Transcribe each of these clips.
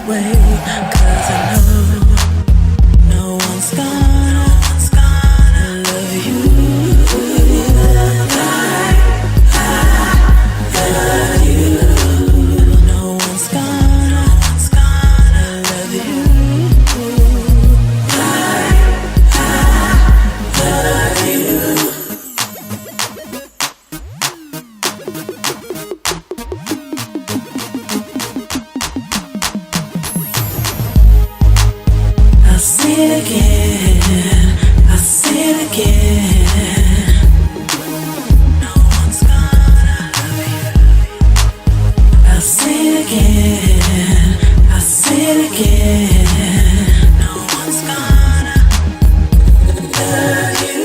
way, 'cause I know no one's gonna love you like I love you. No one's gonna love you like I love you. I'll say it again, I'll say it again. No one's gonna love you. I'll say it again, I'll say it again. No one's gonna love you.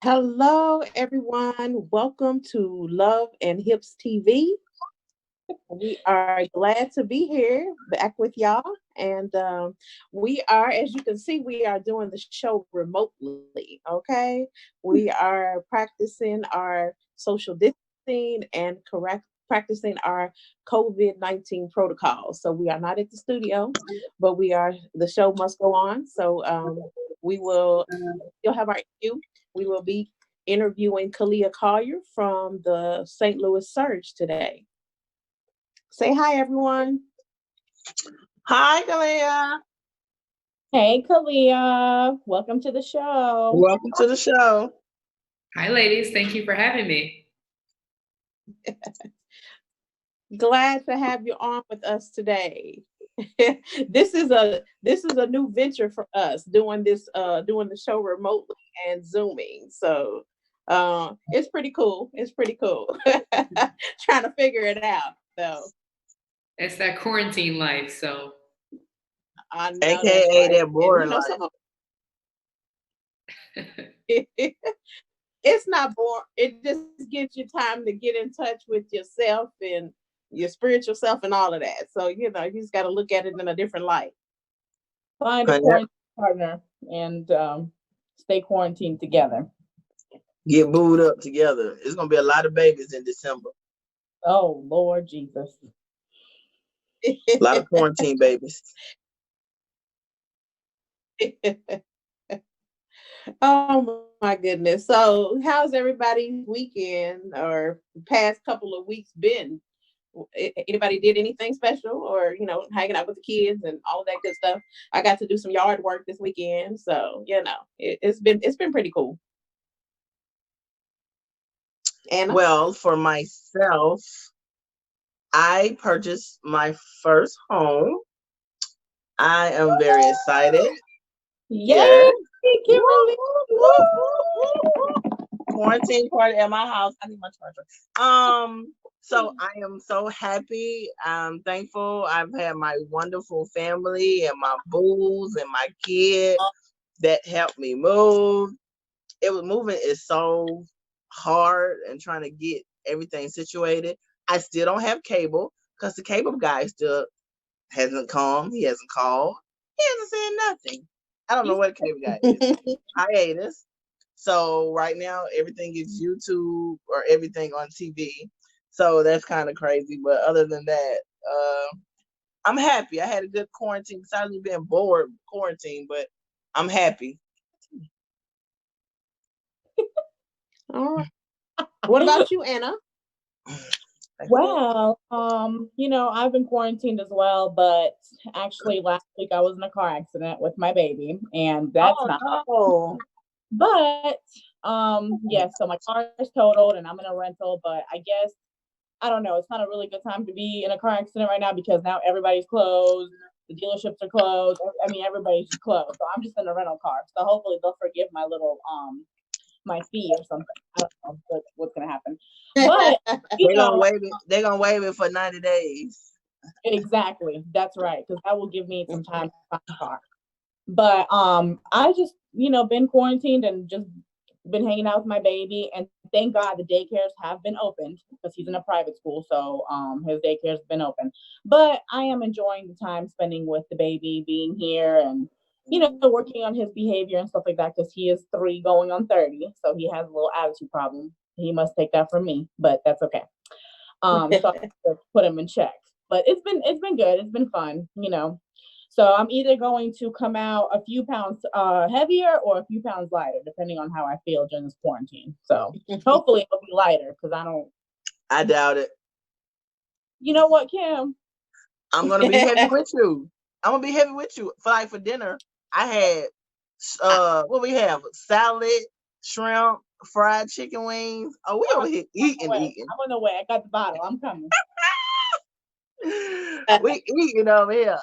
Hello, everyone. Welcome to Love and Hips TV. We are glad to be here back with y'all. And we are, as you can see, we are doing the show remotely. Okay. We are practicing our social distancing and correct practicing our COVID-19 protocols. So we are not at the studio, but the show must go on. So we will still have our interview. We will be interviewing Khalia Collier from the St. Louis Surge today. Say hi, everyone. Hi, Khalia. Hey, Khalia. Welcome to the show. Welcome to the show. Hi, ladies. Thank you for having me. Glad to have you on with us today. This is a new venture for us doing the show remotely and zooming. So it's pretty cool. It's pretty cool. Trying to figure it out though. It's that quarantine life, so. I know AKA right. that boring life. It's not boring. It just gives you time to get in touch with yourself and your spiritual self and all of that. So, you just got to look at it in a different light. Find a quarantine partner and stay quarantined together. Get booed up together. It's going to be a lot of babies in December. Oh, Lord Jesus. A lot of quarantine babies. Oh my goodness. So how's everybody's weekend or past couple of weeks been? Anybody did anything special or, hanging out with the kids and all of that good stuff? I got to do some yard work this weekend. So, it's been pretty cool. Anna? Well, for myself, I purchased my first home. I am very excited. Yay! Kimberly. Quarantine party at my house. I need my charger. So I am so happy. I'm thankful. I've had my wonderful family and my boo's and my kid that helped me move. Moving is so hard and trying to get everything situated. I still don't have cable because the cable guy still hasn't come. He hasn't called. He hasn't said nothing. I don't know what the cable guy is. Hiatus. So right now everything is YouTube or everything on TV. So that's kind of crazy. But other than that, I'm happy. I had a good quarantine besides me being bored quarantine, but I'm happy. All right. What about you, Anna? Well, I've been quarantined as well, but actually last week I was in a car accident with my baby, and that's not. But yeah, so my car is totaled and I'm in a rental, but I guess I don't know, it's not a really good time to be in a car accident right now because now everybody's closed, the dealerships are closed. I mean, everybody's just closed. So I'm just in a rental car. So hopefully they'll forgive my little my fee or something. I don't know what's gonna happen. But They're gonna waive it. They're gonna waive it for 90 days. exactly. That's right. Because that will give me some time to find a car. But I just, been quarantined and just been hanging out with my baby. And thank God the daycares have been opened because he's in a private school. So his daycare's been open. But I am enjoying the time spending with the baby, being here and, working on his behavior and stuff like that because he is 3 going on 30. So he has a little attitude problem. He must take that from me, but that's okay. So I have to put him in check. But it's been good. It's been fun, So I'm either going to come out a few pounds heavier or a few pounds lighter, depending on how I feel during this quarantine. So hopefully it'll be lighter because I doubt it. You know what, Kim? I'm gonna be heavy with you. I'm gonna be heavy with you. For dinner, I had what we have: salad, shrimp, fried chicken wings. Oh, we over here eating. I'm on the way. I got the bottle. I'm coming. We eating over here.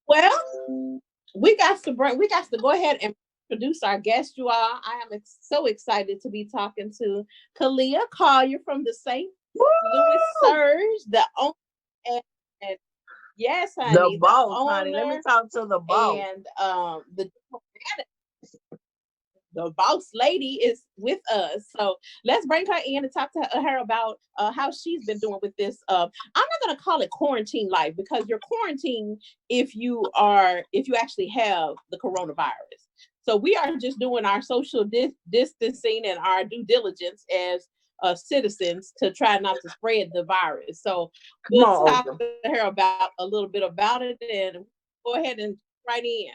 Well, we got to go ahead and introduce our guest, you all. I am so excited to be talking to Khalia Collier from the St. Louis Surge, the owner and yes, honey, the boss, honey. Let me talk to the boss. And the boss lady is with us. So let's bring her in and talk to her about how she's been doing with this. I'm not going to call it quarantine life because you're quarantined if you actually have the coronavirus. So we are just doing our social distancing and our due diligence as citizens to try not to spread the virus. So we'll talk to her about a little bit about it and go ahead and right in.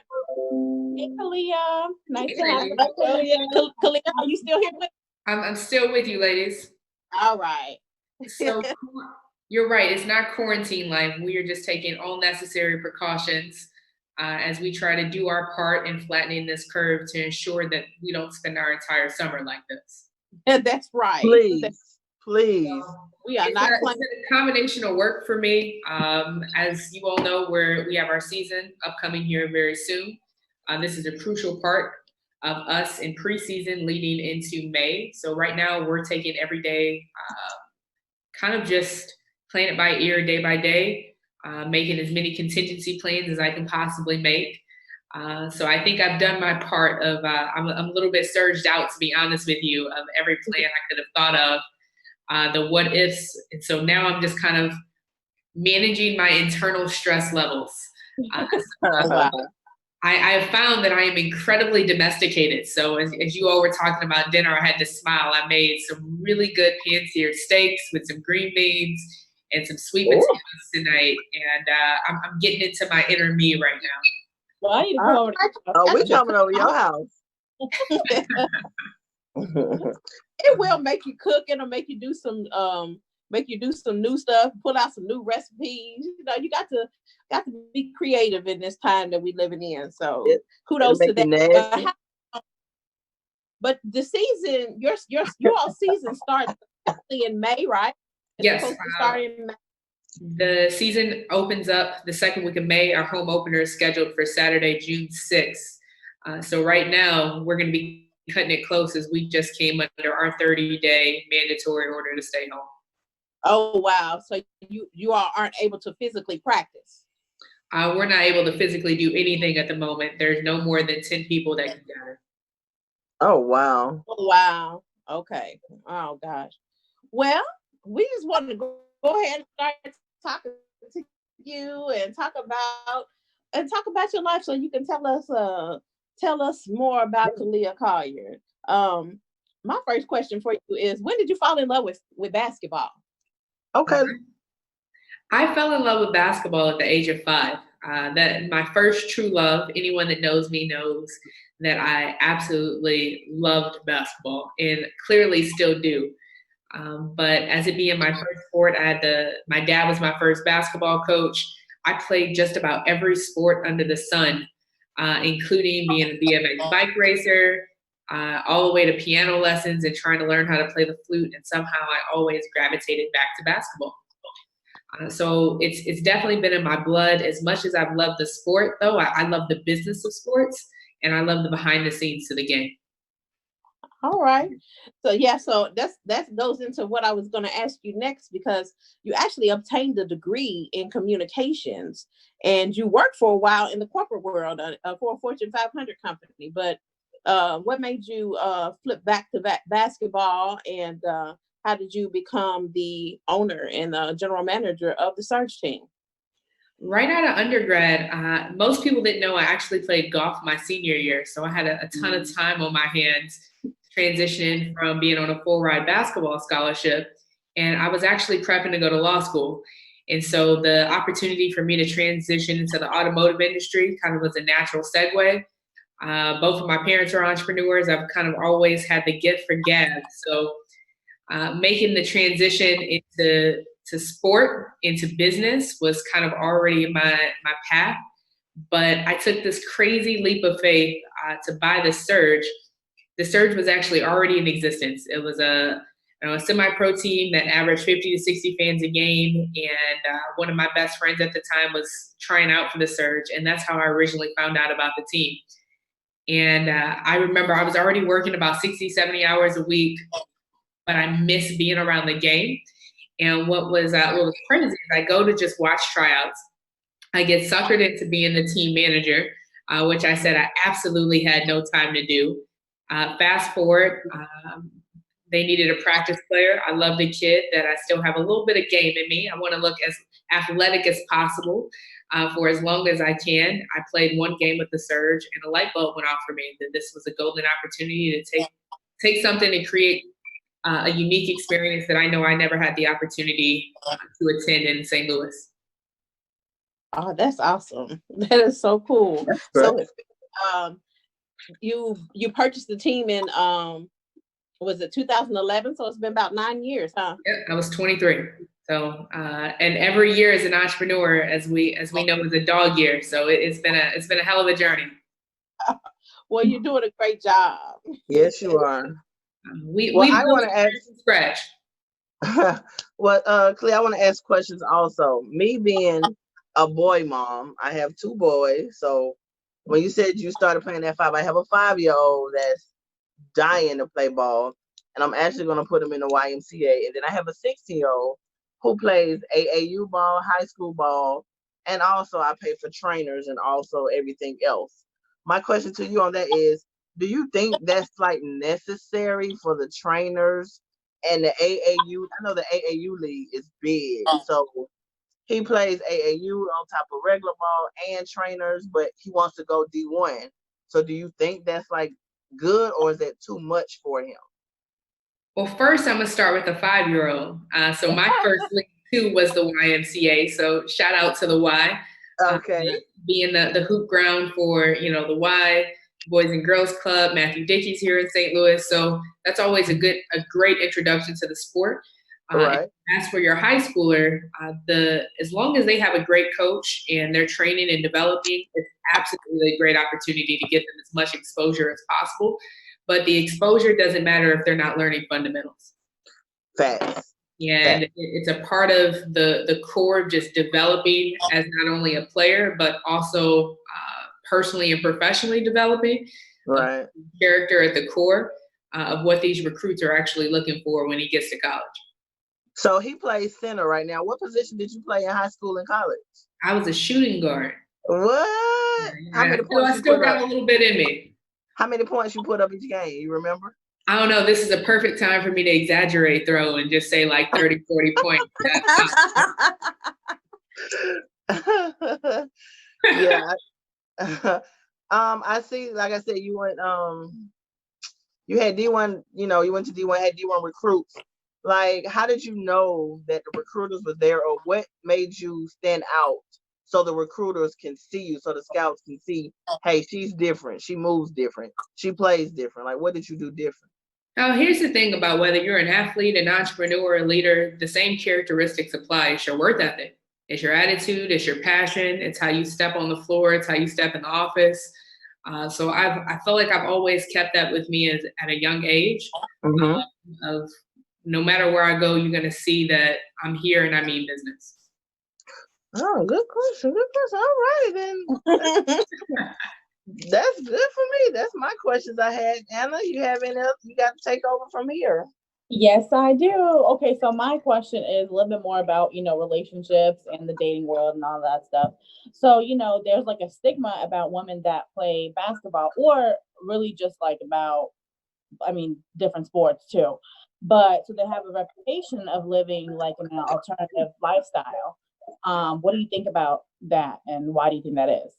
Hey, Khalia. Nice to have you. Khalia, are you still here with me? I'm still with you, ladies. All right. So you're right. It's not quarantine life. We are just taking all necessary precautions as we try to do our part in flattening this curve to ensure that we don't spend our entire summer like this. That's right. Please. We are not playing. It's a combination of work for me. As you all know, we have our season upcoming here very soon. This is a crucial part of us in preseason leading into May. So right now we're taking every day, kind of just playing it by ear, day by day, making as many contingency plans as I can possibly make. So I think I've done my part of, I'm a little bit surged out, to be honest with you, of every plan I could have thought of, the what ifs. And so now I'm just kind of managing my internal stress levels. I have found that I am incredibly domesticated. So as you all were talking about dinner, I had to smile. I made some really good pan-seared steaks with some green beans and some sweet potatoes tonight. And I'm getting into my inner me right now. Well, I need to come over. We're coming over your house. It will make you cook. It'll make you do some new stuff, pull out some new recipes. You got to be creative in this time that we're living in. So kudos to that. But the season, your all season starts in May, right? It's yes. Supposed to start in May. The season opens up the second week of May. Our home opener is scheduled for Saturday, June 6th. So right now we're going to be cutting it close as we just came under our 30-day mandatory order to stay home. Oh, wow. So you all aren't able to physically practice? We're not able to physically do anything at the moment. There's no more than 10 people that can gather. Oh, wow. Oh, wow. Okay. Oh, gosh. Well, we just want to go ahead and start talking to you and talk about your life so you can tell us more about Khalia Collier. My first question for you is, when did you fall in love with basketball? Okay. I fell in love with basketball at the age of 5. That my first true love. Anyone that knows me knows that I absolutely loved basketball and clearly still do. But as it being my first sport, my dad was my first basketball coach. I played just about every sport under the sun including being a BMX bike racer, all the way to piano lessons and trying to learn how to play the flute. And somehow I always gravitated back to basketball. So it's definitely been in my blood. As much as I've loved the sport, though, I love the business of sports, and I love the behind the scenes to the game. All right. So yeah, so that goes into what I was going to ask you next, because you actually obtained a degree in communications and you worked for a while in the corporate world for a Fortune 500 company. But what made you flip back to basketball, and how did you become the owner and general manager of the Surge team? Right out of undergrad, most people didn't know I actually played golf my senior year. So I had a ton of time on my hands transitioning from being on a full ride basketball scholarship. And I was actually prepping to go to law school. And so the opportunity for me to transition into the automotive industry kind of was a natural segue. Both of my parents are entrepreneurs. I've kind of always had the gift for gab. So making the transition into sport, into business was kind of already my path. But I took this crazy leap of faith to buy the Surge. The Surge was actually already in existence. It was a semi-pro team that averaged 50 to 60 fans a game. And one of my best friends at the time was trying out for the Surge. And that's how I originally found out about the team. And I remember I was already working about 60, 70 hours a week, but I missed being around the game. And what was crazy is I go to just watch tryouts. I get suckered into being the team manager, which I said I absolutely had no time to do. Fast forward, they needed a practice player. I love the kid that I still have a little bit of game in me. I want to look as athletic as possible for as long as I can. I played one game with the Surge, and a light bulb went off for me that this was a golden opportunity to take something and create a unique experience that I know I never had the opportunity to attend in St. Louis. Oh, that's awesome. That is so cool. So you purchased the team in was it 2011? So it's been about 9 years, huh? Yeah, I was 23. So and every year as an entrepreneur, as we know, is a dog year. So it's been a hell of a journey. Well, you're doing a great job. Yes, you are. We I want to ask from scratch. Well, Khalia, I want to ask questions also. Me being a boy mom, I have 2 boys. So when you said you started playing at 5, I have a 5-year-old that's dying to play ball, and I'm actually going to put him in the YMCA. And then I have a 16-year-old who plays AAU ball, high school ball, and also I pay for trainers and also everything else. My question to you on that is, do you think that's like necessary for the trainers and the AAU? I know the AAU league is big, so he plays AAU on top of regular ball and trainers, but he wants to go D1. So do you think that's like good, or is that too much for him? Well, first I'm gonna start with the 5-year-old. So my first league too was the YMCA. So shout out to the Y. Okay. Being the hoop ground for the Y Boys and Girls Club, Matthew Dickey's here in St. Louis. So that's always a great introduction to the sport. Right. As for your high schooler, as long as they have a great coach and they're training and developing, it's absolutely a great opportunity to get them as much exposure as possible. But the exposure doesn't matter if they're not learning fundamentals. Facts. And it's a part of the core of just developing as not only a player, but also personally and professionally developing. Right. Character at the core of what these recruits are actually looking for when he gets to college. So he plays center right now. What position did you play in high school and college? I was a shooting guard. What? How many points? I still got a little bit in me. How many points you put up each game? You remember? I don't know. This is a perfect time for me to exaggerate throw and just say like 30, 40 points. Yeah. I see, like I said, you went you had D1, you went to D1, had D1 recruits. Like, how did you know that the recruiters were there, or what made you stand out so the recruiters can see you, so the scouts can see, hey, she's different, she moves different, she plays different? Like, what did you do different? Now, here's the thing about whether you're an athlete, an entrepreneur, a leader, the same characteristics apply. It's your work ethic. It's your attitude. It's your passion. It's how you step on the floor. It's how you step in the office. So I feel like I've always kept that with me at a young age. Of no matter where I go, you're gonna see that I'm here and I mean business. Oh, good question. Good question. All right, then. That's good for me. That's my questions I had. Anna, you have any else? You got to take over from here. Yes, I do. Okay, so my question is a little bit more about, relationships and the dating world and all that stuff. So, there's like a stigma about women that play basketball or really just like about, different sports too. But so they have a reputation of living like an alternative lifestyle. What do you think about that and why do you think that is?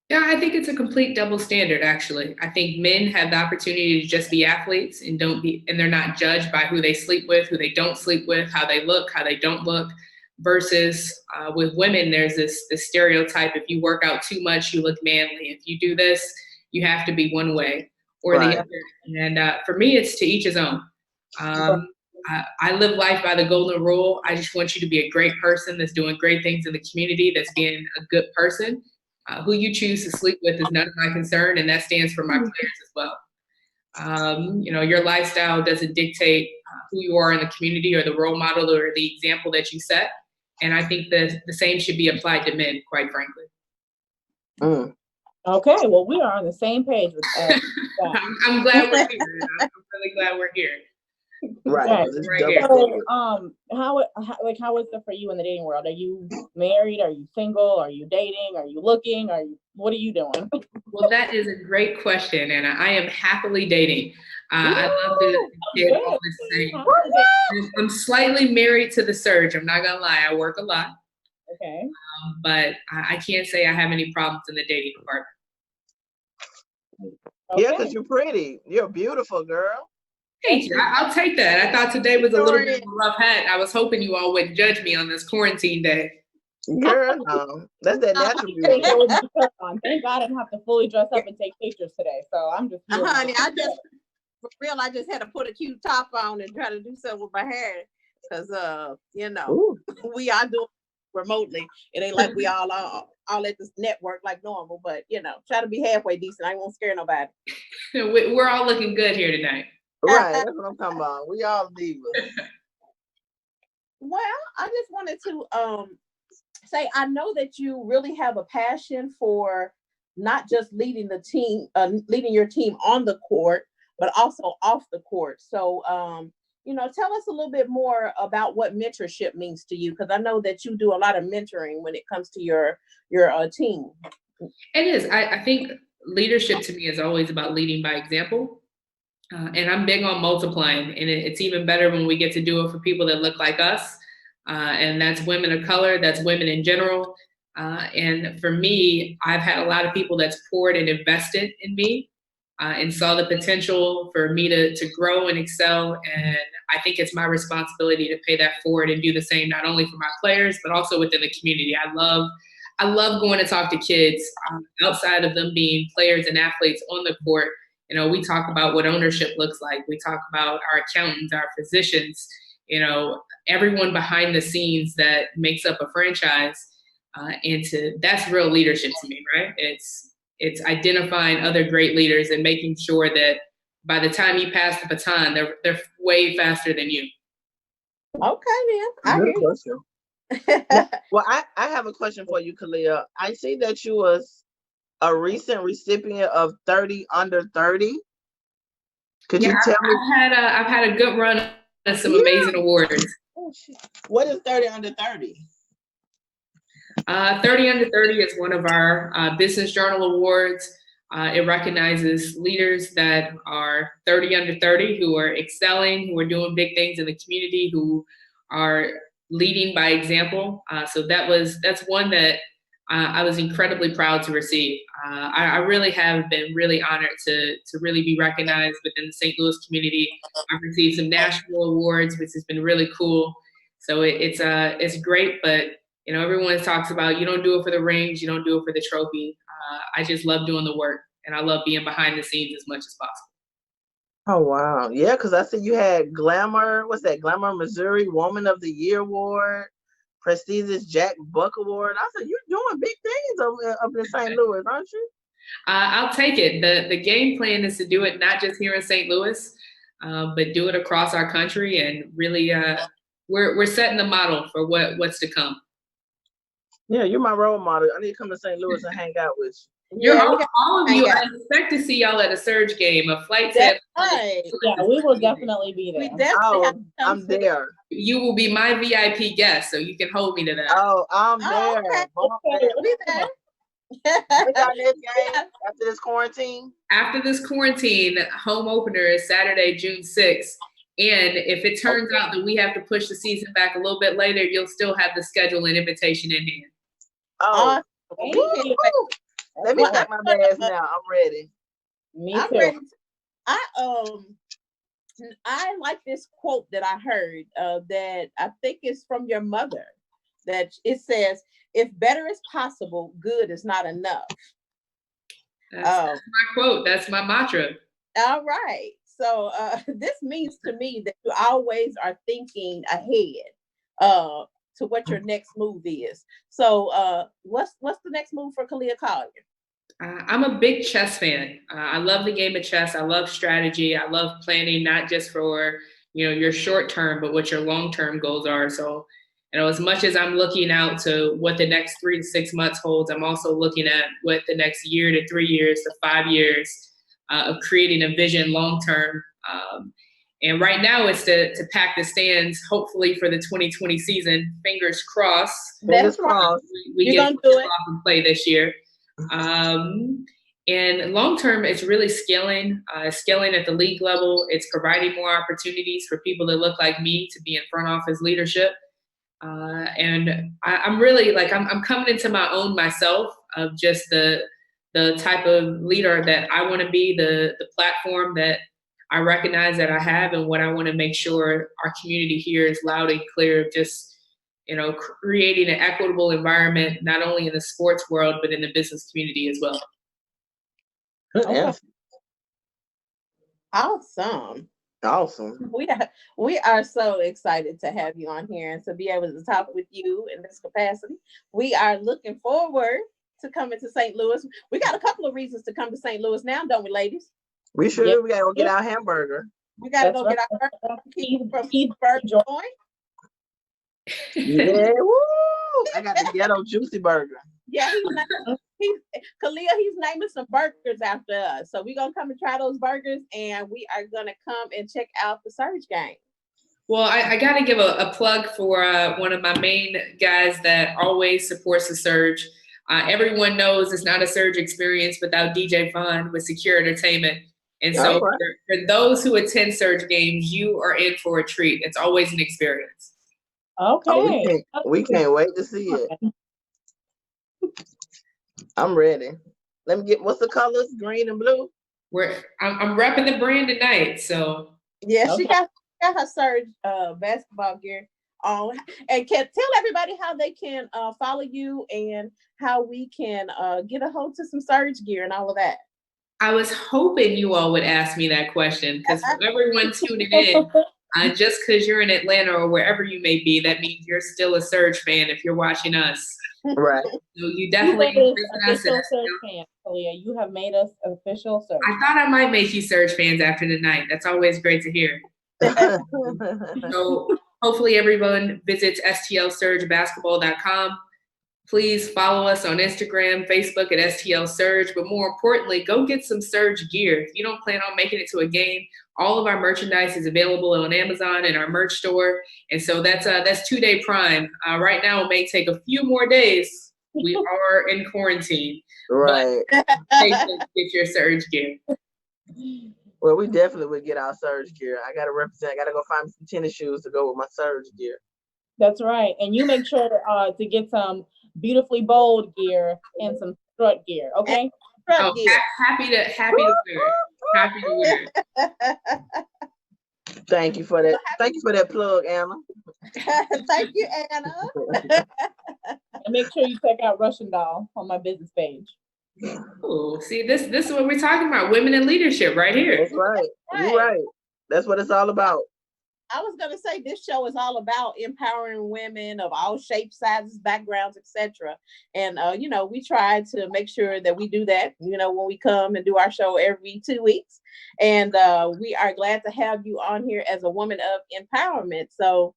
Yeah, I think it's a complete double standard, actually. I think men have the opportunity to just be athletes and they're not judged by who they sleep with, who they don't sleep with, how they look, how they don't look. Versus with women, there's this stereotype: if you work out too much, you look manly. If you do this, you have to be one way or the other. And for me, it's to each his own. I live life by the golden rule. I just want you to be a great person that's doing great things in the community, that's being a good person. Who you choose to sleep with is none of my concern, and that stands for my players as well. Your lifestyle doesn't dictate who you are in the community or the role model or the example that you set. And I think the same should be applied to men, quite frankly. Okay, well, we are on the same page with that. I'm glad we're here. I'm really glad we're here. Right. So, how is it for you in the dating world? Are you married? Are you single? Are you dating? Are you looking? What are you doing? Well, that is a great question, Anna. I am happily dating. I love to get all this thing. I'm slightly married to the surge. I'm not gonna lie. I work a lot. Okay. But I can't say I have any problems in the dating department. Okay. Yeah, because you're pretty. You're a beautiful girl. Thank you. I'll take that. I thought today was a little bit of a rough hat. I was hoping you all wouldn't judge me on this quarantine day. Girl, no. That's that natural beauty. Thank God I didn't have to fully dress up and take pictures today. So I'm just honey, I just had to put a cute top on and try to do something with my hair. Because we are doing remotely. It ain't like we all at this network like normal, but try to be halfway decent. I won't scare nobody. We're all looking good here tonight. Right, that's what I'm talking about. We all divas. Well, I just wanted to say I know that you really have a passion for not just leading the team, leading your team on the court, but also off the court. So, tell us a little bit more about what mentorship means to you, because I know that you do a lot of mentoring when it comes to your team. It is. I think leadership to me is always about leading by example. And I'm big on multiplying, and it's even better when we get to do it for people that look like us. And that's women of color, that's women in general. And for me, I've had a lot of people that's poured and invested in me and saw the potential for me to grow and excel. And I think it's my responsibility to pay that forward and do the same, not only for my players, but also within the community. I love going to talk to kids outside of them being players and athletes on the court. We talk about what ownership looks like. We talk about our accountants, our physicians, everyone behind the scenes that makes up a franchise. That's real leadership to me, right? It's identifying other great leaders and making sure that by the time you pass the baton, they're way faster than you. Okay, then. I hear you. Well, I have a question for you, Khalia. I see that you was a recent recipient of 30 under 30. Could you tell me? I've had a good run of some amazing awards. What is 30 under 30? 30 under 30 is one of our Business Journal awards. It recognizes leaders that are 30 under 30 who are excelling, who are doing big things in the community, who are leading by example. So that's one that I was incredibly proud to receive. I really have been really honored to really be recognized within the St. Louis community. I've received some national awards, which has been really cool. So it's great, but everyone talks about you don't do it for the rings, you don't do it for the trophy. I just love doing the work, and I love being behind the scenes as much as possible. Oh, wow. Yeah, because I see you had Glamour, Glamour Missouri Woman of the Year Award, prestigious Jack Buck Award. I said, you're doing big things up in St. Louis, aren't you? I'll take it. The game plan is to do it not just here in St. Louis, but do it across our country, and really, we're setting the model for what's to come. Yeah, you're my role model. I need to come to St. Louis and hang out with You're Yeah, all, we got all of hang you. out. I expect to see y'all at a Surge game. A flight to That's Atlanta. right. Yeah, we will definitely be We there. definitely have you. to Oh, come I'm see. there. You will be my VIP guest, so you can hold me to that. Oh, I'm Oh, there. okay. Bump Okay, that. We'll be there. We got this game Yeah. after this quarantine. After this quarantine, home opener is Saturday, June 6th. And if it turns out that we have to push the season back a little bit later, you'll still have the schedule and invitation in hand. Oh, We can't wait. woo! Let me Well, pack my bags now. I'm ready. Me I'm too. ready. I like this quote that I heard that I think is from your mother. That it says, "If better is possible, good is not enough." That's my quote. That's my mantra. All right. So this means to me that you always are thinking ahead to what your next move is. So what's the next move for Khalia Collier? I'm a big chess fan. I love the game of chess. I love strategy. I love planning, not just for your short term, but what your long term goals are. So, as much as I'm looking out to what the next 3 to 6 months holds, I'm also looking at what the next year to 3 years to 5 years of creating a vision long term. And right now, it's to pack the stands, hopefully for the 2020 season. Fingers crossed. Fingers crossed. We You're get gonna do it. off and play this year. And long term, it's really scaling at the league level. It's providing more opportunities for people that look like me to be in front office leadership. And I'm really I'm coming into my own myself of just the type of leader that I want to be, the platform that I recognize that I have, and what I want to make sure our community here is loud and clear of just creating an equitable environment, not only in the sports world, but in the business community as well. Good Okay. answer. Awesome. Awesome. We are so excited to have you on here and to be able to talk with you in this capacity. We are looking forward to coming to St. Louis. We got a couple of reasons to come to St. Louis now, don't we, ladies? We sure Yeah. do. We gotta go get our hamburger. We gotta That's go get right. our burger from Keith Burger joined. Joint. Yeah, woo! I got the ghetto juicy burger. Yeah, Khalia, he's naming some burgers after us. So we're gonna come and try those burgers, and we are gonna come and check out the Surge game. Well, I got to give a plug for one of my main guys that always supports the Surge. Everyone knows it's not a Surge experience without DJ Vaughn with Secure Entertainment. And so All right. for those who attend Surge games, you are in for a treat. It's always an experience. Okay. We can't wait to see it. I'm ready. Let me get, what's the colors? Green and blue? I'm repping the brand tonight, so. Yeah, she Okay. got her Surge basketball gear on. And can tell everybody how they can follow you and how we can get a hold to some Surge gear and all of that. I was hoping you all would ask me that question, because for everyone tuning in, just because you're in Atlanta or wherever you may be, that means you're still a Surge fan if you're watching us. Right. So you You definitely made us visit us. official Surge fan, Khalia. You have made us official Surge. I thought I might make you Surge fans after tonight. That's always great to hear. So hopefully everyone visits stlsurgebasketball.com. Please follow us on Instagram, Facebook at STL Surge, but more importantly, go get some Surge gear. If you don't plan on making it to a game, all of our merchandise is available on Amazon and our merch store. And so that's 2-day prime. Right now, it may take a few more days. We are in quarantine. Right. Get your Surge gear. Well, we definitely would get our Surge gear. I gotta represent. I gotta go find some tennis shoes to go with my Surge gear. That's right. And you make sure to get some beautifully bold gear and some strut gear, okay? Strut gear. Happy to wear it. Happy to wear it. Thank you for that. Thank you for that plug, Anna. Thank you, Anna. And make sure you check out Russian Doll on my business page. Oh, see, this is what we're talking about. Women in leadership right here. That's right. You're right. That's what it's all about. I was gonna say this show is all about empowering women of all shapes, sizes, backgrounds, etc. And we try to make sure that we do that. When we come and do our show every 2 weeks, and we are glad to have you on here as a woman of empowerment. So,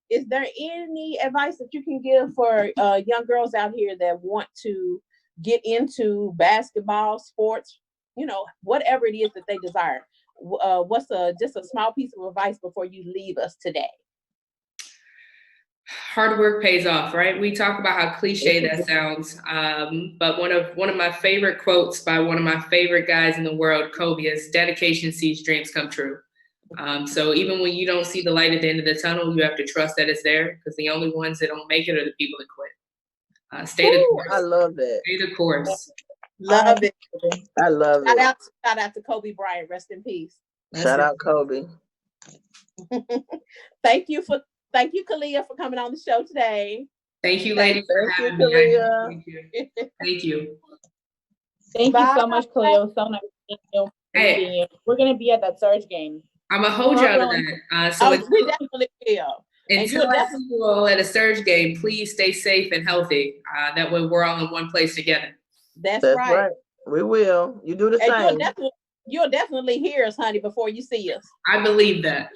is there any advice that you can give for young girls out here that want to get into basketball, sports, whatever it is that they desire? What's just a small piece of advice before you leave us today? Hard work pays off, right? We talk about how cliche that sounds, but one of my favorite quotes by one of my favorite guys in the world, Kobe, is dedication sees dreams come true. So even when you don't see the light at the end of the tunnel, you have to trust that it's there, because the only ones that don't make it are the people that quit. Stay the course. I love that. Stay the course. Love it. I love it. Shout out to Kobe Bryant. Rest in peace. Shout out Kobe. Thank you, Khalia, for coming on the show today. Thank you, ladies, for having me. Thank you. Thank you. Thank you so much, Khalia. It was so nice meeting you. We're gonna be at that Surge game. I'm gonna hold you out of that. We definitely will. Until I see you all at a Surge game, please stay safe and healthy. That way we're all in one place together. That's right. We will. You do the same. You'll definitely hear us, honey, before you see us. I believe that.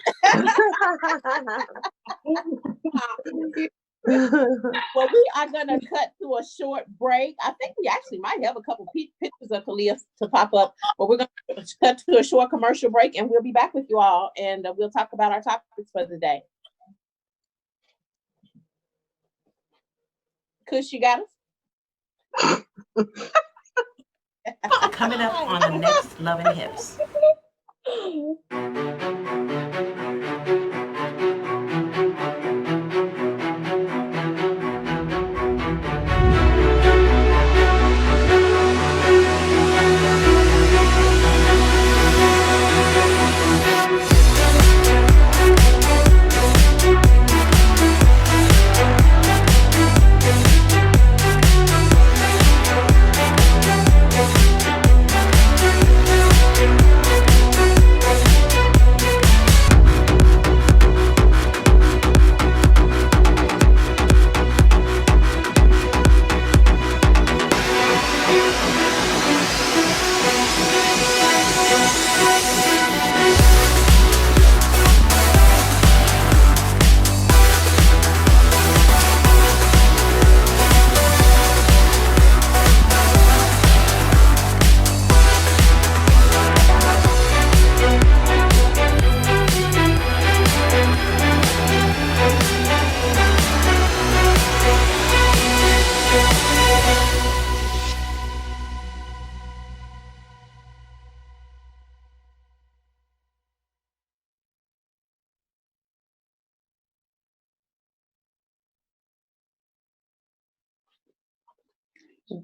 Well, we are going to cut to a short break. I think we actually might have a couple pictures of Khalia to pop up, but we're going to cut to a short commercial break, and we'll be back with you all, and we'll talk about our topics for the day. Kush, you got us? Coming up on the next Love and Hips.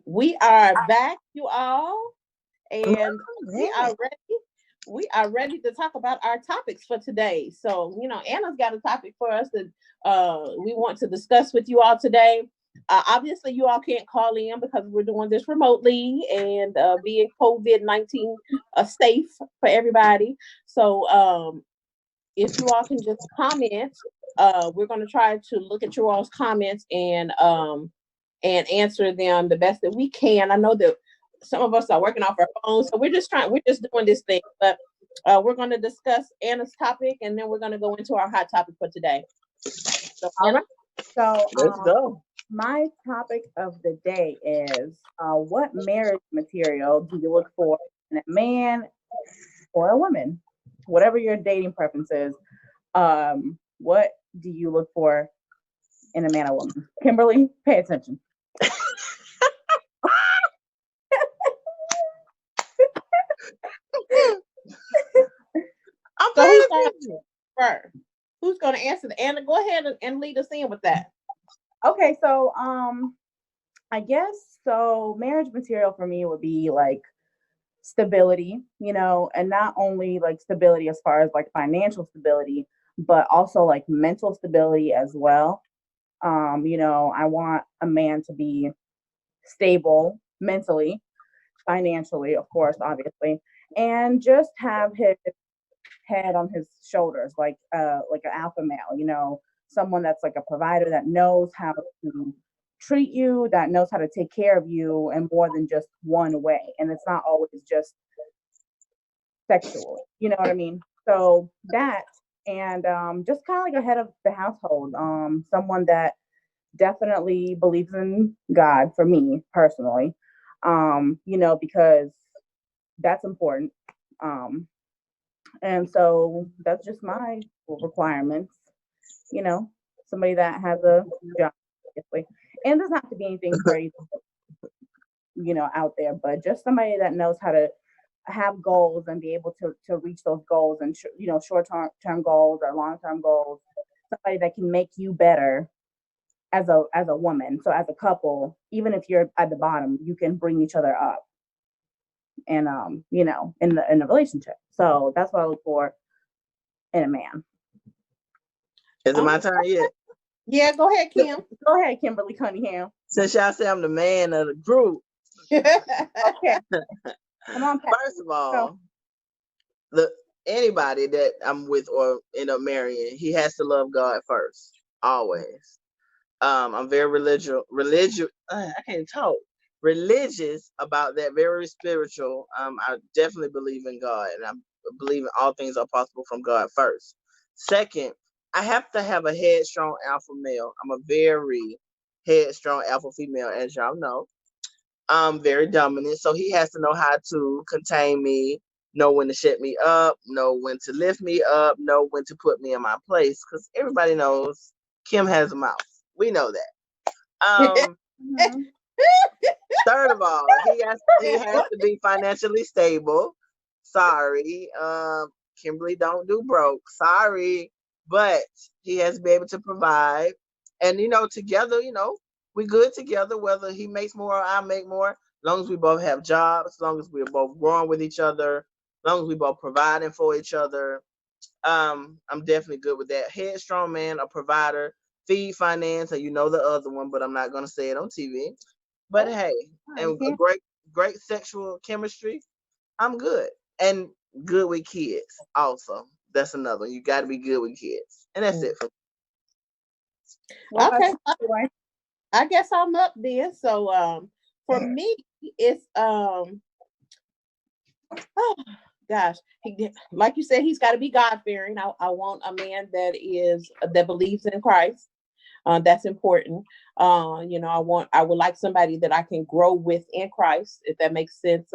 We are back, you all, and we are ready to talk about our topics for today. So, Anna's got a topic for us that we want to discuss with you all today. Obviously, you all can't call in because we're doing this remotely and being COVID-19 safe for everybody. So, if you all can just comment, we're going to try to look at you all's comments and answer them the best that we can. I know that some of us are working off our phones, so we're just doing this thing. But we're going to discuss Anna's topic, and then we're going to go into our hot topic for today. So, Anna? So let's go. My topic of the day is what marriage material do you look for in a man or a woman? Whatever your dating preference is, what do you look for in a man or woman? Kimberly, pay attention. I'm paying attention. Who's going to answer the Anna? Go ahead and lead us in with that. Okay, so I guess so. Marriage material for me would be like stability, and not only like stability as far as like financial stability, but also like mental stability as well. I want a man to be stable mentally, financially, of course, obviously, and just have head on his shoulders, like an alpha male, you know, someone that's like a provider that knows how to treat you, that knows how to take care of you in more than just one way. And it's not always just sexual, you know what I mean? So that, and just kind of like a head of the household, someone that definitely believes in God for me personally, you know, because that's important. And so that's just my requirements, you know, somebody that has a job, obviously. And it doesn't have to be anything crazy, you know, out there, but just somebody that knows how to have goals and be able to reach those goals, and you know, short term goals or long term goals. Somebody that can make you better as a woman. So as a couple, even if you're at the bottom, you can bring each other up, and you know, in the relationship. So that's what I look for in a man. Is it my turn yet? Yeah, go ahead, Kim. Go ahead, Kimberly Cunningham. Since y'all say I'm the man of the group, Okay. Come on, Pat. first of all, anybody that I'm with or end up marrying, he has to love God first, always. I'm very religious. I can't talk. Religious about that, very spiritual. I definitely believe in God, and I believe in all things are possible from God first. Second, I have to have a headstrong alpha male. I'm a very headstrong alpha female, as y'all know. I'm very dominant, so he has to know how to contain me, know when to shut me up, know when to lift me up, know when to put me in my place. Because everybody knows Kim has a mouth. We know that. Mhm. Third of all, he has to be financially stable. Sorry, Kimberly don't do broke. Sorry, but he has to be able to provide, and you know, together, you know, we good together. Whether he makes more or I make more, as long as we both have jobs, as long as we're both growing with each other, as long as we both providing for each other. I'm definitely good with that. Headstrong man, a provider, feed finance, and you know the other one, but I'm not gonna say it on TV. But hey, and a great sexual chemistry, I'm good. And good with kids also. That's another one. You got to be good with kids. And that's it for What about Okay, you, Roy? I guess I'm up then. So for me, it's oh gosh, like you said, he's got to be God fearing. I want a man that believes in Christ. That's important. You know, I would like somebody that I can grow with in Christ, if that makes sense.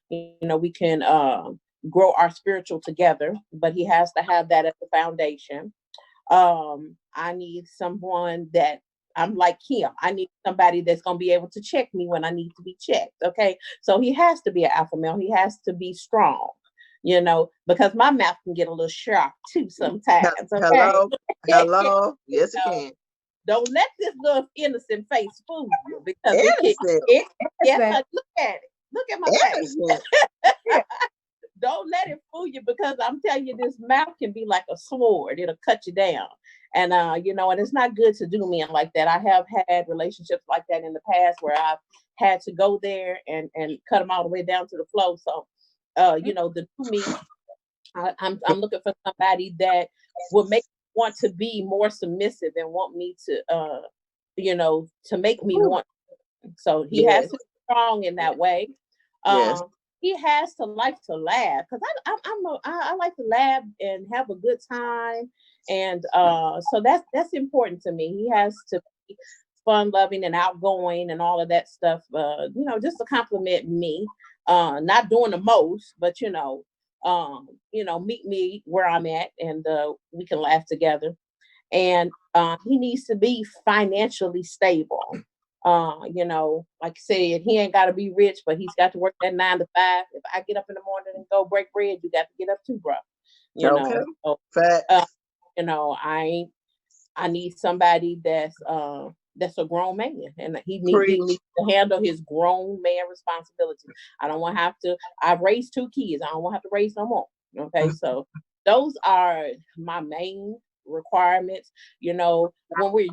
You know, we can grow our spiritual together, but he has to have that as the foundation. I need someone that I'm like him. I need somebody that's going to be able to check me when I need to be checked. Okay. So he has to be an alpha male. He has to be strong, you know, because my mouth can get a little sharp too sometimes. Okay. Hello. Yes, it can. Don't let this little innocent face fool you, because Innocent. yes, look at it. Look at my face. Innocent. Don't let it fool you, because I'm telling you, this mouth can be like a sword. It'll cut you down. And you know, and it's not good to do men like that. I have had relationships like that in the past where I've had to go there and cut them all the way down to the floor. So you know, the to me, I'm looking for somebody that will make me want to be more submissive and want me to you know, to make me want. So he has to be strong in that way. Yes. He has to like to laugh, because I like to laugh and have a good time, and so that's important to me. He has to be fun loving and outgoing and all of that stuff. You know, just to compliment me. Not doing the most, but you know, meet me where I'm at, and we can laugh together. And he needs to be financially stable. You know, like I said, he ain't got to be rich, but he's got to work that 9 to 5. If I get up in the morning and go break bread, you got to get up too, bro. You know, so, you know, I need somebody that's a grown man, and he needs to handle his grown man responsibility. I don't want to have to. I've raised 2 kids. I don't want to have to raise no more. Okay, so those are my main requirements. You know, when we're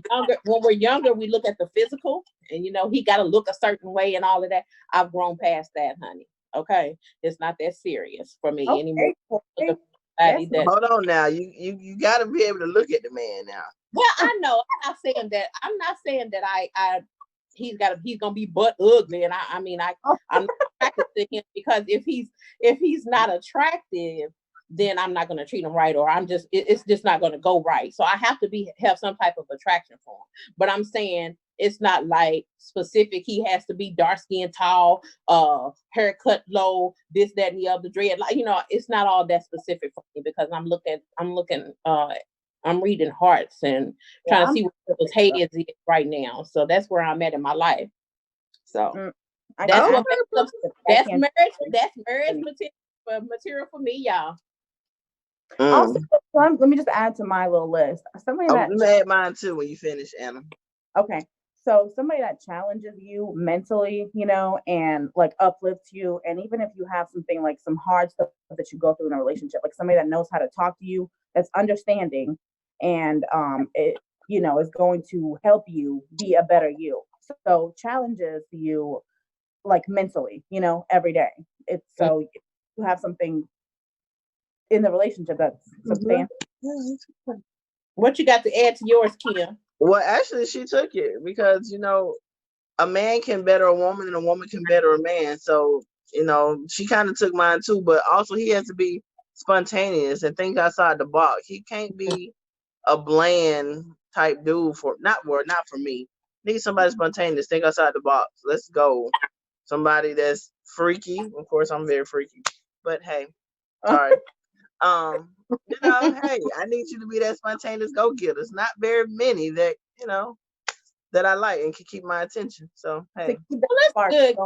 younger, we look at the physical, and you know, he got to look a certain way and all of that. I've grown past that, honey. Okay, it's not that serious for me anymore. somebody that. Hold on now. You got to be able to look at the man now. Well, I know. I'm not saying that. I'm not saying that he's gonna be butt ugly, and I'm not attracted to him, because if he's not attractive, then I'm not gonna treat him right, or it's just not gonna go right. So I have to have some type of attraction for him. But I'm saying it's not like specific. He has to be dark skinned, tall, haircut low, this, that, and the other, dread. Like, it's not all that specific for me, because I'm reading hearts and trying to see what people's heads is right now. So that's where I'm at in my life. So that's marriage material for me, y'all. Also, let me just add to my little list. Somebody that add mine too when you finish, Anna. Okay. So somebody that challenges you mentally, and like uplifts you. And even if you have something like some hard stuff that you go through in a relationship, like somebody that knows how to talk to you, that's understanding, and it is going to help you be a better you. So challenges you like mentally, every day. It's so you have something in the relationship that's substantial. What you got to add to yours, Kim? Well, actually, she took it, because a man can better a woman and a woman can better a man. So she kind of took mine too, but also he has to be spontaneous and think outside the box. He can't be a bland type dude not for me. Need somebody spontaneous, think outside the box. Let's go. Somebody that's freaky. Of course, I'm very freaky, but hey, sorry. Hey, I need you to be that spontaneous go-getter. Not very many that that I like and can keep my attention. So hey, that's good.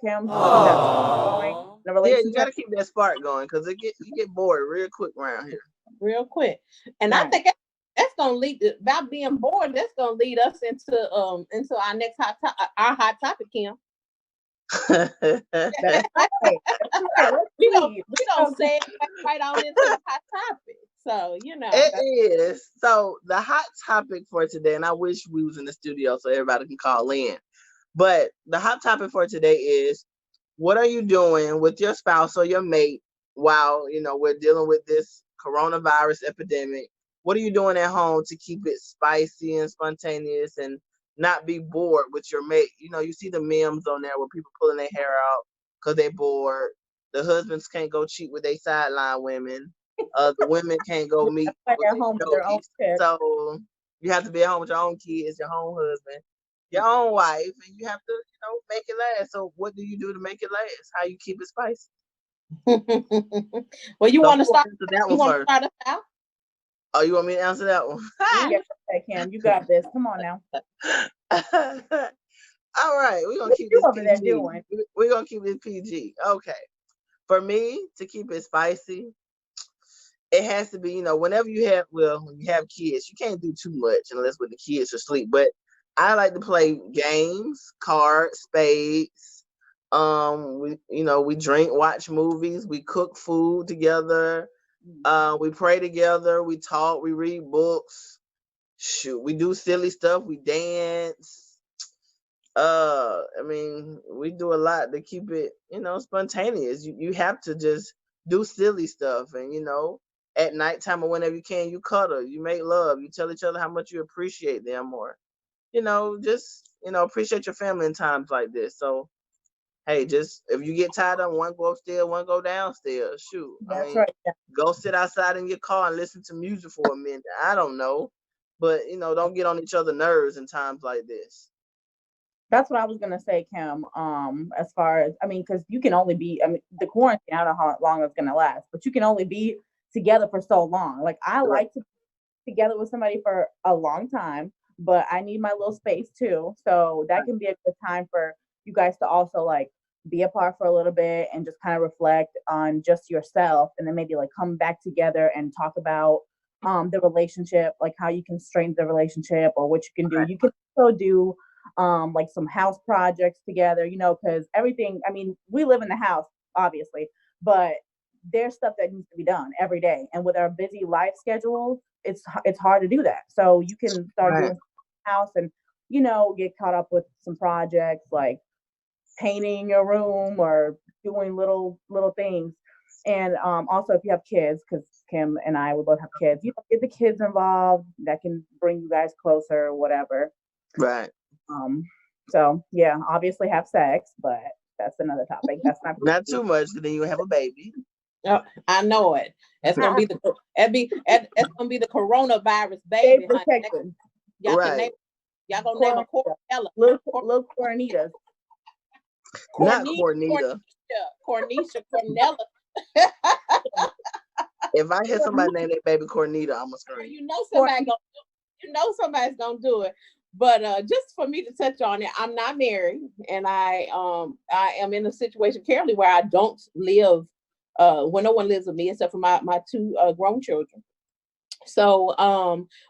Kim, yeah, you gotta keep that spark going, because you get bored real quick around here. Real quick, and I think that's gonna lead about being bored. That's gonna lead us into our next hot topic, Kim. we don't say right on into the hot topic. So it is. So the hot topic for today, and I wish we was in the studio so everybody can call in. But the hot topic for today is, what are you doing with your spouse or your mate while we're dealing with this coronavirus epidemic? What are you doing at home to keep it spicy and spontaneous and not be bored with your mate? You see the memes on there where people pulling their hair out because they're bored. The husbands can't go cheat with their sideline women. The women can't go meet at home with their own kids. So you have to be at home with your own kids, your own husband, your own wife, and you have to, make it last. So what do you do to make it last? How you keep it spicy? Well, you want to start that one first. Start us out? Oh, you want me to answer that one? Yes, I can. You got this. Come on now. All right, we're gonna keep this PG. We're gonna keep this PG. Okay. For me, to keep it spicy, it has to be, whenever when you have kids, you can't do too much unless when the kids are asleep. But I like to play games, cards, spades. We drink, watch movies, we cook food together, we pray together, we talk, we read books. Shoot, we do silly stuff, we dance. We do a lot to keep it, spontaneous. You have to just do silly stuff, and at nighttime or whenever you can, you cuddle, you make love, you tell each other how much you appreciate them, or just appreciate your family in times like this. So hey, just if you get tired of one, go upstairs, one go downstairs. Shoot, that's right. Go sit outside in your car and listen to music for a minute. I don't know, but don't get on each other's nerves in times like this. That's what I was gonna say, Kim. As far as because you can only be. The quarantine. I don't know how long it's gonna last, but you can only be together for so long. Like I like to be together with somebody for a long time, but I need my little space too. So that can be a good time for you guys to also like be apart for a little bit and just kind of reflect on just yourself, and then maybe like come back together and talk about the relationship, like how you can strengthen the relationship or what you can do. You can also do like some house projects together, because everything, we live in the house, obviously, but there's stuff that needs to be done every day. And with our busy life schedules, it's hard to do that. So you can start doing house and, get caught up with some projects like painting your room or doing little things. And also, if you have kids, because Kim and I will both have kids, get the kids involved. That can bring you guys closer, or whatever. Right. So yeah, obviously have sex, but that's another topic. That's not too much, then you have a baby. Oh, I know it. That's gonna be that's gonna be the coronavirus baby. Protection. Y'all right. can name, y'all gonna name a Cornella. Little Cornitas. Not Cornita. Cornisha, Cornella. If I hear somebody name their baby Cornita, I'm gonna scream. Somebody's gonna do it. But just for me to touch on it, I'm not married, and I am in a situation currently where I don't live when no one lives with me except for my two grown children. So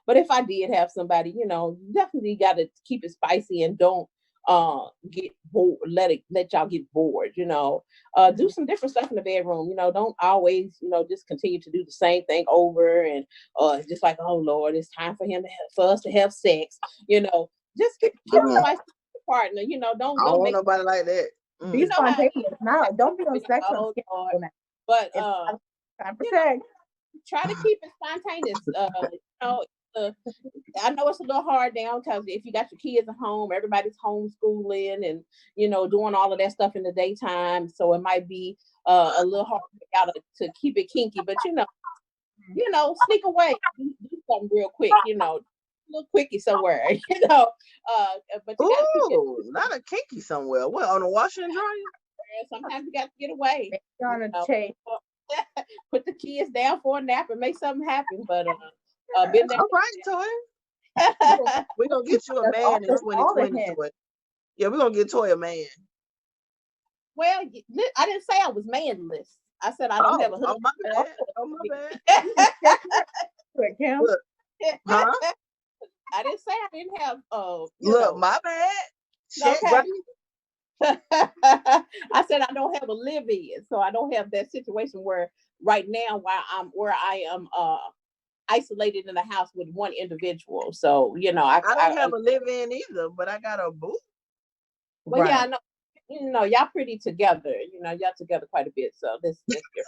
but if I did have somebody, definitely got to keep it spicy and don't get bored, let y'all get bored, do some different stuff in the bedroom, don't always, just continue to do the same thing over and just like, oh Lord, it's time for us to have sex, just get somebody partner, don't want nobody like that. Be spontaneous. Don't be on sex. But time for sex. Try to keep it spontaneous. I know it's a little hard now because if you got your kids at home, everybody's homeschooling and doing all of that stuff in the daytime, so it might be a little hard to keep it kinky. But sneak away, do something real quick. A little quickie somewhere. But you gotta keep it. Not a kinky somewhere. What, on a washer and dryer? Sometimes you got to get away. On a chain. Put the kids down for a nap and make something happen. But been there. All right, Toy. We're gonna get you a man in 2020. Toy. Yeah, we're gonna get Toy a man. Well, I didn't say I was manless. I said I don't have a husband. Oh my bad. Kim. Look, huh? I didn't say I didn't have. Look, my bad. Okay. I said I don't have a live-in, so I don't have that situation where right now where I am isolated in the house with one individual. So I don't have a live-in either, but I got a boo. Well, right. Yeah, I know. Y'all pretty together. Y'all together quite a bit. So this is different.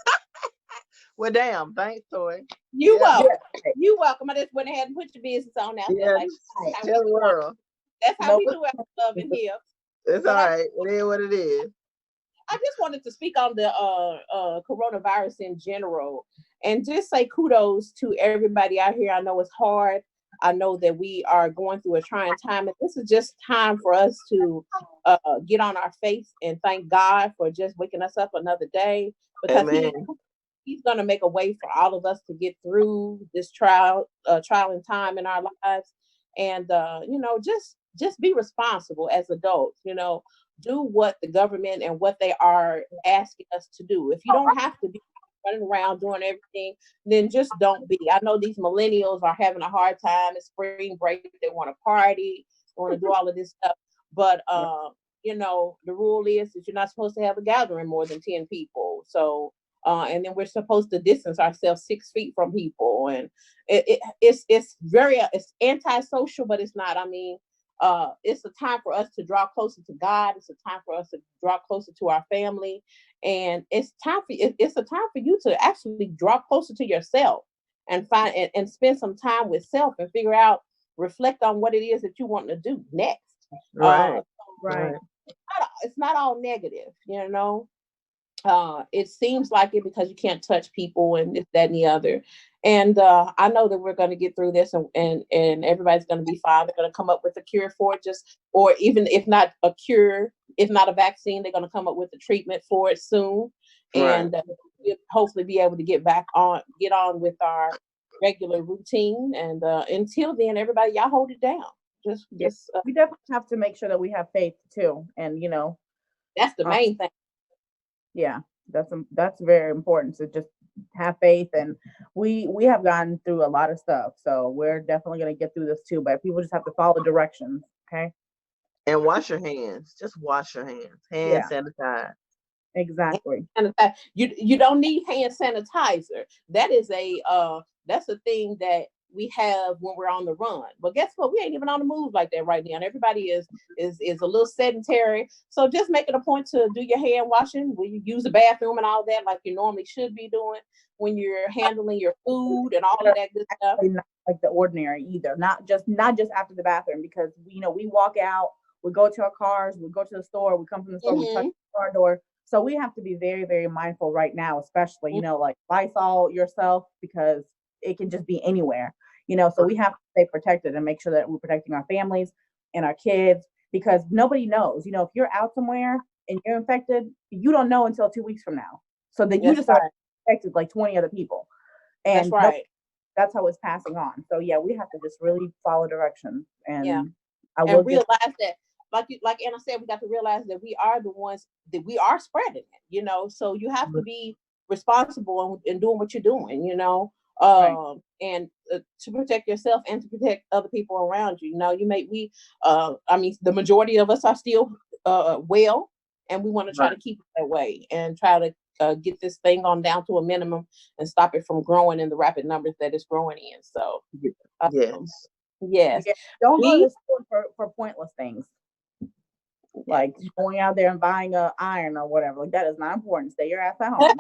Well, damn. Thanks, Toy. You welcome. You welcome. I just went ahead and put your business on out there. Tell the world. That's how we do our love and hips. It's all right. It is what it is. I just wanted to speak on the coronavirus in general and just say kudos to everybody out here. I know it's hard. I know that we are going through a trying time, and this is just time for us to get on our face and thank God for just waking us up another day, because He's going to make a way for all of us to get through this trial and time in our lives, and just be responsible as adults. Do what the government and what they are asking us to do. If you don't have to be running around doing everything, then just don't be. I know these millennials are having a hard time. It's spring break. They want to party, they want to do all of this stuff. But, the rule is that you're not supposed to have a gathering more than 10 people. So, and then we're supposed to distance ourselves 6 feet from people. And it's antisocial, but it's not. I mean, it's a time for us to draw closer to God. It's a time for us to draw closer to our family, and it's a time for you to actually draw closer to yourself and find and spend some time with self and reflect on what it is that you want to do next. Right. It's not all negative, It seems like it because you can't touch people and this, that, and the other. And I know that we're going to get through this, and everybody's going to be fine. They're going to come up with a cure for it, or even if not a cure, if not a vaccine, they're going to come up with a treatment for it soon. Right. And we'll hopefully be able to get on with our regular routine. And until then, everybody, y'all hold it down. We definitely have to make sure that we have faith too, and that's the main thing. Yeah, that's very important to just have faith, and we have gone through a lot of stuff, so we're definitely going to get through this too, but people just have to follow the directions. Okay, and wash your hands. Just wash your hands. Sanitize. Exactly. And you don't need hand sanitizer. That is that's a thing that we have when we're on the run. But guess what? We ain't even on the move like that right now. And everybody is a little sedentary. So just make it a point to do your hand washing when you use the bathroom and all that, like you normally should be doing when you're handling your food and all of that good stuff. Not like the ordinary either. Not just after the bathroom, because we walk out, we go to our cars, we go to the store, we come from the store, we touch the car door. So we have to be very, very mindful right now, especially, like Lysol yourself, because it can just be anywhere, so we have to stay protected and make sure that we're protecting our families and our kids, because nobody knows, if you're out somewhere and you're infected, you don't know until 2 weeks from now. So then you just are infected like 20 other people. And that's right. That's how it's passing on. So yeah, we have to just really follow directions, and realize that, like Anna said, we got to realize that we are the ones that we are spreading it, so you have to be responsible in doing what you're doing, and to protect yourself and to protect other people around you. The majority of us are still well, and we want to try to keep it that way and try to get this thing on down to a minimum and stop it from growing in the rapid numbers that it's growing in. So yes. Don't go to the store for pointless things. Like going out there and buying an iron or whatever. Like, that is not important. Stay your ass at home.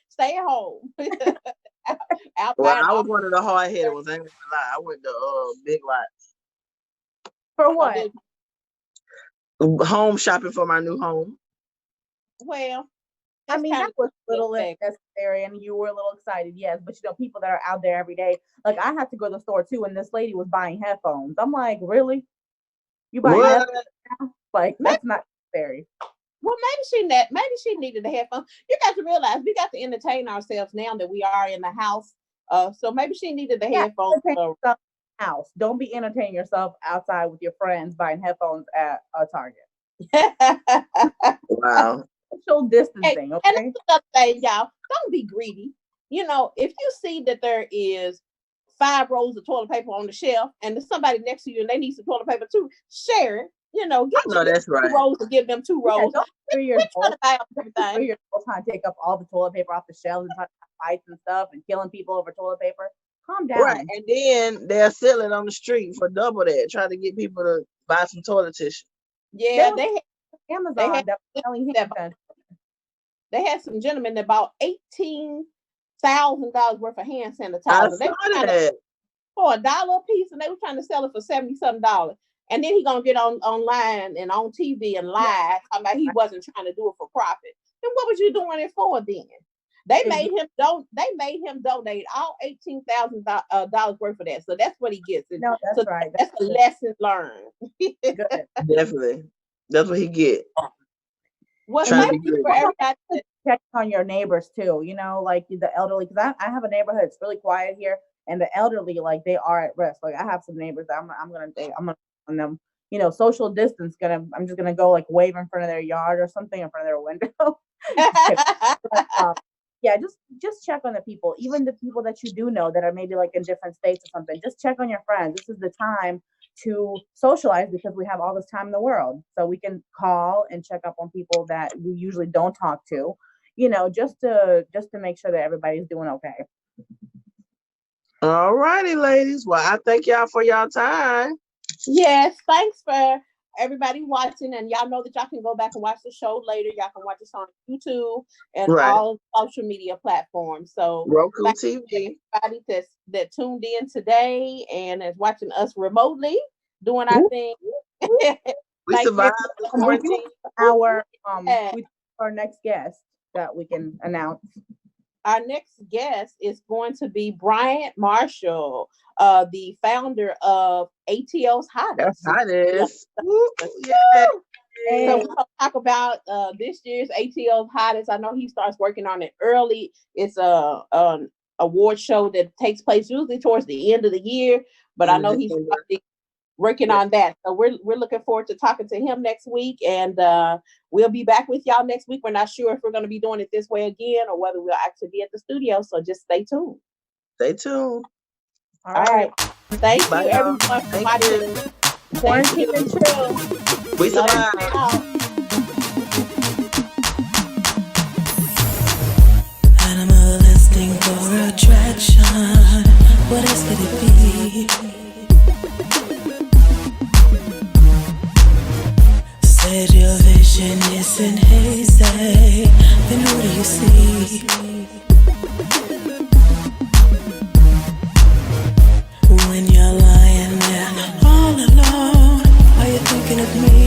Stay at home. I was one of the hard headed ones. I ain't gonna lie. I went to Big Lots. For what? Home shopping for my new home. Well, that was a little necessary, and you were a little excited, yes. But people that are out there every day, like I had to go to the store too, and this lady was buying headphones. I'm like, really? You buying headphones now? Like, that's not necessary. Well, maybe she needed the headphones. You got to realize we got to entertain ourselves now that we are in the house. So maybe she needed the headphones. House. Don't be entertaining yourself outside with your friends buying headphones at a Target. Wow. Social distancing, okay? And that's another thing, y'all. Don't be greedy. If you see that there is 5 rolls of toilet paper on the shelf and there's somebody next to you and they need some toilet paper too, share it. That's right. 2 rolls to give them 2 rolls. Don't you're trying to take up all the toilet paper off the shelves and trying to have fights and stuff and killing people over toilet paper. Calm down. Right. And then they're selling on the street for double that, trying to get people to buy some toilet tissue. Yeah, they had Amazon. They had some gentlemen that bought $18,000 worth of hand sanitizer. For $1 a piece, and they were trying to sell it for $70-something. And then he gonna get online and on TV and lie about he wasn't trying to do it for profit. Then what was you doing it for then? They made him donate all $18,000 worth of that. So that's what he gets. No, that's right. That's a lesson learned. Good. Definitely. That's what he get. Well, maybe for everybody to check on your neighbors too, like the elderly, because I have a neighborhood, it's really quiet here, and the elderly, like, they are at risk. Like, I have some neighbors that I'm gonna on them, social distance, I'm just gonna go like wave in front of their yard or something in front of their window. Yeah, just check on the people, even the people that you do know that are maybe like in different states or something. Just check on your friends. This is the time to socialize because we have all this time in the world. So we can call and check up on people that we usually don't talk to, just to make sure that everybody's doing okay. All righty, ladies. Well, I thank y'all for y'all time. Yes, thanks for everybody watching, and y'all know that y'all can go back and watch the show later. Y'all can watch us on YouTube and all social media platforms. So Roku TV. Everybody that tuned in today and is watching us remotely doing our thing. We survived the quarantine. Our next guest that we can announce. Our next guest is going to be Bryant Marshall, the founder of ATL's Hottest. That's Hottest. So we're going to talk about this year's ATL's Hottest. I know he starts working on it early. It's an award show that takes place usually towards the end of the year, but I know he's working on that. So we're looking forward to talking to him next week, and we'll be back with y'all next week. We're not sure if we're going to be doing it this way again or whether we'll actually be at the studio. So just stay tuned. Stay tuned. All right. Thank you, everyone, for watching. Quarantine and Chill. We survived. Animalistic for attraction. What else could it be? when you're lying there all alone. Are you thinking of me?